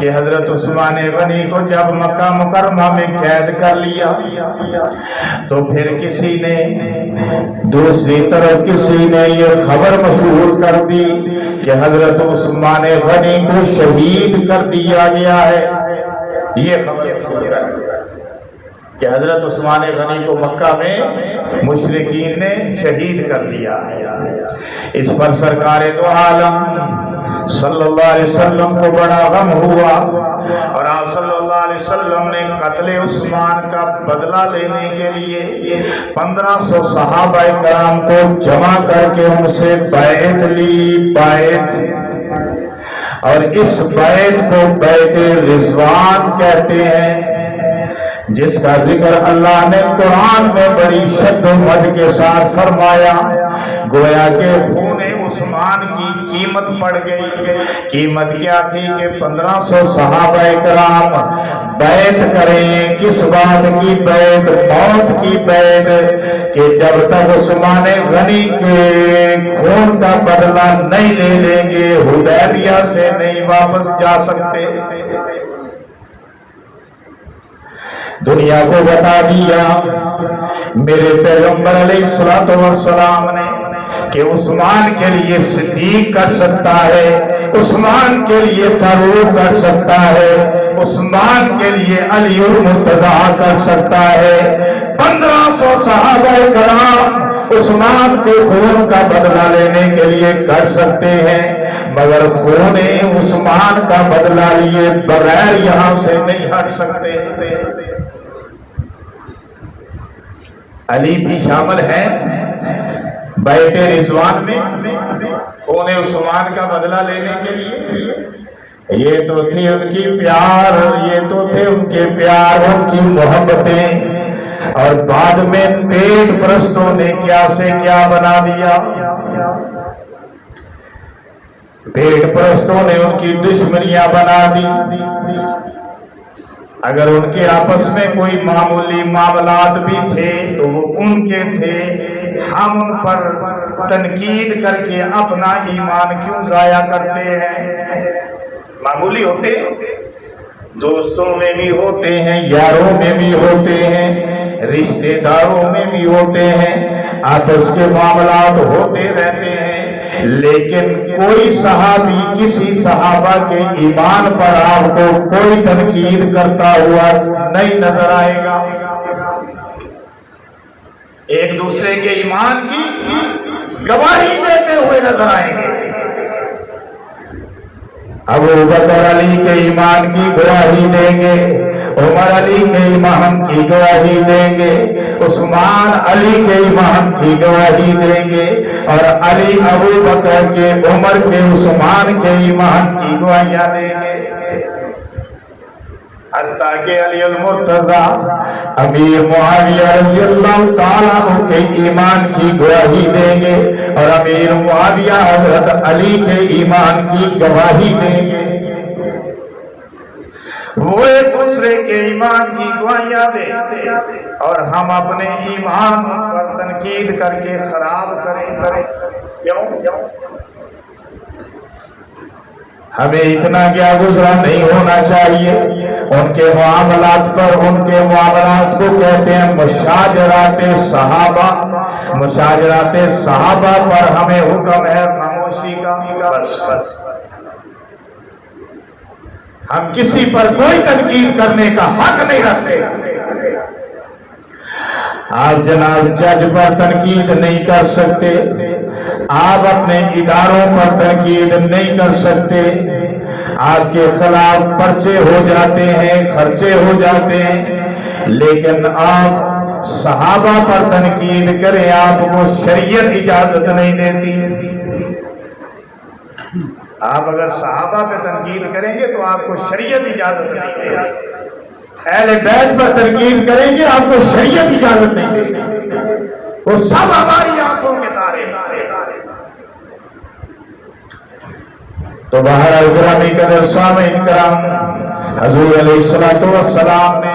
کہ حضرت عثمان غنی کو جب مکہ مکرمہ میں قید کر لیا تو پھر کسی نے دوسری طرف کسی نے یہ خبر مشہور کر دی کہ حضرت عثمان غنی کو شہید کر دیا گیا ہے. یہ خبر مشہور کر دی کہ حضرت عثمان غنی کو مکہ میں مشرکین نے شہید کر دیا. اس پر سرکار دو عالم صلی اللہ علیہ وسلم کو بڑا غم ہوا اور آپ صلی اللہ علیہ وسلم نے قتل عثمان کا بدلہ لینے کے لیے 1500 صحابہ کرام کو جمع کر کے ان سے بیعت لی. اور اس بیعت کو بیعت رضوان کہتے ہیں، جس کا ذکر اللہ نے قرآن میں بڑی شد و مد کے ساتھ فرمایا. گویا کہ خون عثمان کی قیمت پڑ گئی. قیمت کیا تھی کہ 1500 صحابہ کرام بیعت کریں. کس بات کی بیعت؟ موت کی بیعت کہ جب تک عثمان غنی کے خون کا بدلہ نہیں لے لیں گے حدیبیہ سے نہیں واپس جا سکتے. دنیا کو بتا دیا میرے پیغمبر علیہ السلام نے کہ عثمان کے لیے صدیق کر سکتا ہے، عثمان کے لیے فاروق کر سکتا ہے، عثمان کے لیے علی المرتضیٰ کر سکتا ہے. 1500 صحابہ کرام عثمان کے خون کا بدلہ لینے کے لیے کر سکتے ہیں، مگر خون عثمان کا بدلہ لیے بغیر یہاں سے نہیں ہٹ سکتے. علی بھی شامل ہیں بیعت رضوان میں خون عثمان کا بدلہ لینے کے لیے. یہ تو تھی ان کی پیار، یہ تو تھے ان کے پیار، ان کی محبتیں. اور بعد میں پیٹ پرستوں نے کیا سے کیا بنا دیا. پیٹ پرستوں نے ان کی دشمنیاں بنا دی. اگر ان کے آپس میں کوئی معمولی معاملات بھی تھے تو وہ ان کے تھے. ہم ان پر تنقید کر کے اپنا ایمان کیوں ضائع کرتے ہیں؟ معمولی ہوتے، دوستوں میں بھی ہوتے ہیں، یاروں میں بھی ہوتے ہیں، رشتہ داروں میں بھی ہوتے ہیں، آپس کے معاملات ہوتے رہتے ہیں. لیکن کوئی صحابی کسی صحابہ کے ایمان پر آپ کو کوئی تنقید کرتا ہوا نہیں نظر آئے گا. ایک دوسرے کے ایمان کی گواہی دیتے ہوئے نظر آئیں گے. ابو بکر علی کے ایمان کی گواہی دیں گے، عمر علی کے ایمان کی گواہی دیں گے، عثمان علی کے ایمان کی گواہی دیں گے، اور علی ابو بکر کے، عمر کے، عثمان کے ایمان کی گواہیاں دیں گے. حتیٰ کہ علی المرتضیٰ امیر معاویہ رضی اللہ تعالیٰ عنہ کے ایمان کی گواہی دیں گے، اور امیر معاویہ حضرت علی کے ایمان کی گواہی دیں گے. وہ ایک دوسرے کے ایمان کی گواہیاں دیں اور ہم اپنے ایمان پر تنقید کر کے خراب کریں. کیوں؟ ہمیں اتنا کیا گزرا نہیں ہونا چاہیے. ان کے معاملات پر، ان کے معاملات کو کہتے ہیں مشاجرات صحابہ. مشاجرات صحابہ پر ہمیں حکم ہے خاموشی کا. بس ہم کسی پر کوئی تنقید کرنے کا حق نہیں رکھتے. آپ جناب جج پر تنقید نہیں کر سکتے، آپ اپنے اداروں پر تنقید نہیں کر سکتے. آپ کے خلاف پرچے ہو جاتے ہیں، خرچے ہو جاتے ہیں، لیکن آپ صحابہ پر تنقید کریں آپ کو شریعت اجازت نہیں دیتی. آپ اگر صحابہ پہ تنقید کریں گے تو آپ کو شریعت اجازت نہیں دے گی. اہل بیت پر تنقید کریں گے آپ کو شریعت اجازت نہیں دے گی. وہ سب ہماری آنکھوں کے تارے. تو بہرحال گرامی قدر سامعین کرام، حضور علیہ الصلوۃ والسلام نے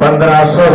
1500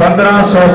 1500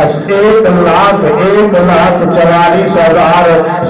1,44,000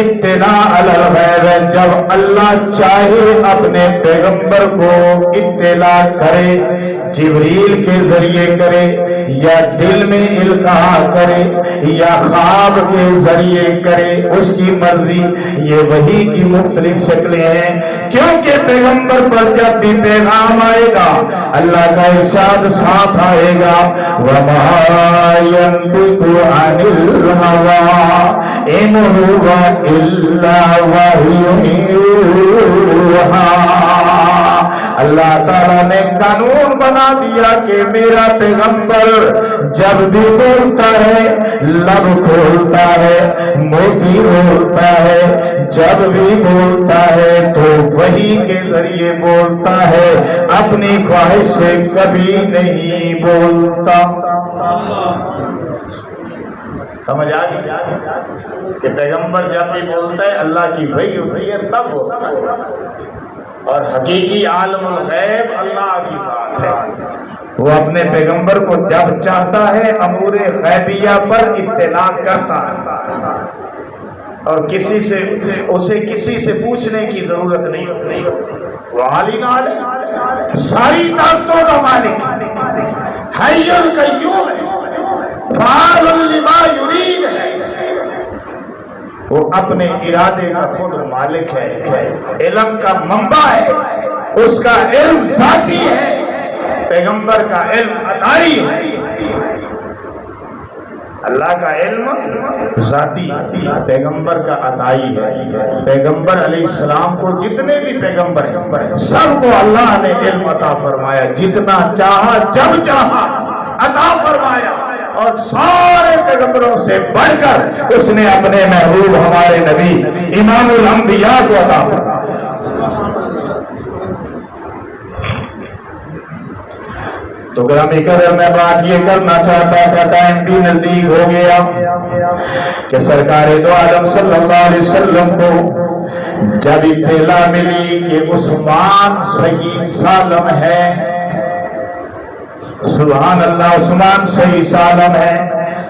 اطلاع علی الغیب، جب اللہ چاہے اپنے پیغمبر کو اطلاع کرے، جبریل کے ذریعے کرے یا دل میں القاء کرے یا خواب کے ذریعے کرے، اس کی مرضی۔ یہ وحی کی مختلف شکلیں ہیں، کیونکہ پیغمبر پر جب بھی پیغام آئے گا اللہ کا ارشاد ساتھ آئے گا، وَمَا يَنطِقُ عَنِ الْهَوَىٰ إِنْ هُوَ إِلَّا وَحْيٌ يُوحَىٰ۔ اللہ تعالیٰ نے قانون بنا دیا کہ میرا پیغمبر جب بھی بولتا ہے، لب کھولتا ہے، موتی بولتا ہے، جب بھی بولتا ہے تو وحی کے ذریعے بولتا ہے، اپنی خواہش سے کبھی نہیں بولتا۔ سمجھ آ گئی کہ پیغمبر جب بھی بولتا ہے اللہ کی وحی ہوتی ہے تب بولتا ہے، اور حقیقی عالم الغیب اللہ کی ذات ہے، وہ اپنے پیغمبر کو جب چاہتا ہے امور غیبیہ پر اطلاع کرتا ہے، اور اسے کسی سے پوچھنے کی ضرورت نہیں ہوتی۔ وہ عالی نال ساری طاقتوں کا مالک، حی القیوم ہے، فعال لما یرید ہے، وہ اپنے ارادے کا خود مالک ہے، علم کا منبع ہے، اس کا علم ذاتی ہے، پیغمبر کا علم عطائی ہے۔ اللہ کا علم ذاتی، پیغمبر کا عطائی ہے۔ پیغمبر علیہ السلام کو جتنے بھی پیغمبر ہیں سب کو اللہ نے علم عطا فرمایا، جتنا چاہا جب چاہا عطا فرمایا، اور سارے پیغمبروں سے بڑھ کر اس نے اپنے محبوب ہمارے نبی امام الانبیاء کو عطا فرمایا۔ تو گرامی قدر میں بات یہ کرنا چاہتا تھا، ٹائم بھی نزدیک ہو گیا کہ سرکار دو عالم صلی اللہ علیہ وسلم کو جب اطلاع ملی کہ عثمان صحیح سالم ہے، سبحان اللہ، عثمان صحیح سالم ہے،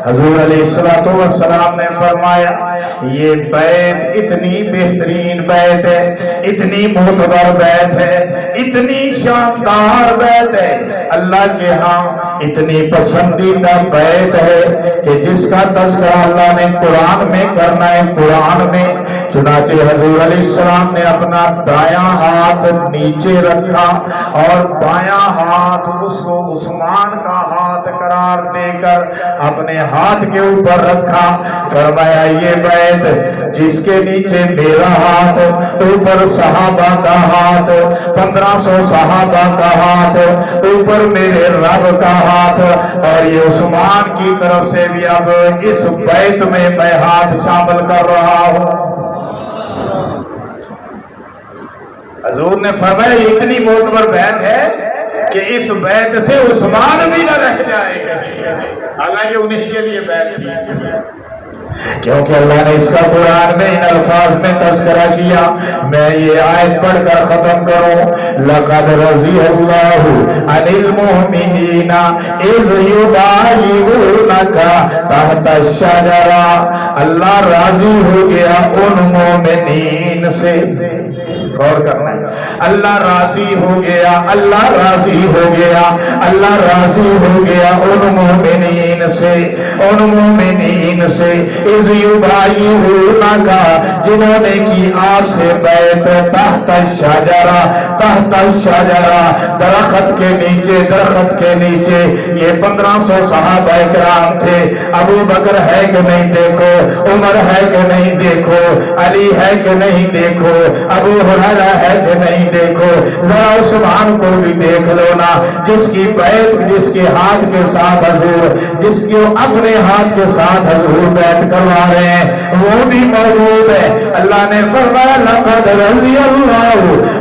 حضور علیہ السلام نے فرمایا یہ بیعت اتنی بہترین بیعت ہے، اتنی معتبر بیعت ہے، اتنی شاندار بیعت ہے، اللہ کے ہاں اتنی پسندیدہ بیعت ہے کہ جس کا تذکرہ اللہ نے قرآن میں کرنا ہے، قرآن میں۔ چنانچہ حضور علیہ السلام نے اپنا دایاں ہاتھ نیچے رکھا اور بایاں ہاتھ اس کو عثمان کا ہاتھ قرار دے کر اپنے ہاتھ کے اوپر رکھا، فرمایا یہ بیعت جس کے نیچے میرا ہاتھ، اوپر صحابہ کا ہاتھ، 1500 صحابہ کا ہاتھ، اوپر میرے رب کا ہاتھ، اور یہ عثمان کی طرف سے بھی اب اس بیعت میں میں ہاتھ شامل کر رہا ہوں۔ حضور نے فرمایا یہ اتنی معتبر بیعت ہے کہ اس بیعت سے عثمان بھی نہ رہ جائے کہیں، حالانکہ انہی کے لیے بیعت تھی، کیونکہ اللہ نے اس کا قرآن میں ان الفاظ میں تذکرہ کیا۔ میں یہ آیت پڑھ کر ختم کروں، لَقَدْ رَضِيَ اللَّهُ عَنِ الْمُؤْمِنِينَ إِذْ يُبَايِعُونَكَ تَحْتَ الشَّجَرَةِ، اللہ راضی ہو گیا ان مومنین سے، غور کرنا ہے، اللہ راضی ہو گیا، اللہ راضی ہو گیا، اللہ راضی ہو گیا ان مومنین سے، ان مومنین سے، اذ یبایعونک، جنہوں نے کی آپ سے بیعت تحت الشجرہ، تحت الشجرہ، درخت کے نیچے، درخت کے نیچے۔ یہ 1500 صحابہ کرام تھے، ابو بکر ہے کہ نہیں دیکھو، عمر ہے کہ نہیں دیکھو، علی ہے کہ نہیں دیکھو، ابو ہریرہ ہے کہ نہیں دیکھو، ذرا عثمان کو بھی دیکھ لو نا، جس کی بیعت، جس کے ہاتھ کے ساتھ حضور، جس کی اپنے ہاتھ کے ساتھ حضور بیعت کروا رہے ہیں، وہ بھی موجود ہے۔ اللہ نے فرمایا لقد رضی اللہ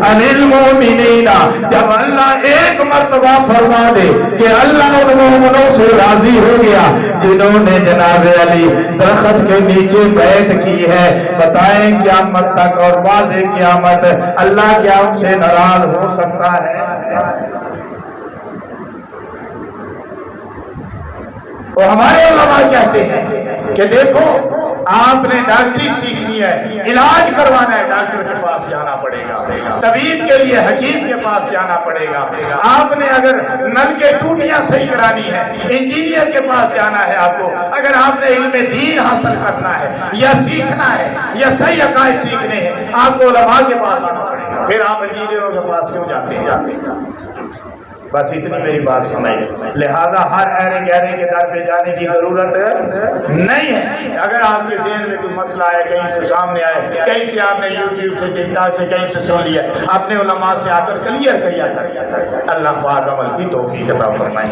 عن المؤمنین، جب اللہ ایک مرتبہ فرما دے کہ اللہ ان مومنوں سے راضی ہو گیا جنہوں نے جناب علی درخت کے نیچے بیعت کی ہے، بتائیں قیامت تک اور واضح قیامت اللہ کیا ان سے ناراض ہو سکتا ہے؟ وہ ہمارے علماء کہتے ہیں کہ دیکھو آپ نے ڈاکٹری سیکھنی ہے، علاج کروانا ہے، ڈاکٹر کے پاس جانا پڑے گا، طبیب کے لیے حکیم کے پاس جانا پڑے گا۔ آپ نے اگر نل کے ٹوٹیاں صحیح کرانی ہے، انجینئر کے پاس جانا ہے آپ کو۔ اگر آپ نے علم دین حاصل کرنا ہے یا سیکھنا ہے یا صحیح عقائد سیکھنے ہیں، آپ کو علماء کے پاس آنا پڑے گا۔ پھر آپ انجینئروں کے پاس کیوں جاتے ہیں؟ بس اتنی میری بات سمجھ۔ لہذا ہر ایرے گہرے کے در پہ جانے کی ضرورت نہیں ہے۔ اگر آپ کے ذہن میں کوئی مسئلہ ہے، کہیں سے سامنے آئے، کہیں سے آپ نے یوٹیوب سے، ٹک ٹاک سے کہیں سے سن لیا، اپنے علماء سے آ کر کلیئر کیا کر۔ اللہ پاک عمل کی توفیق عطا فرمائے۔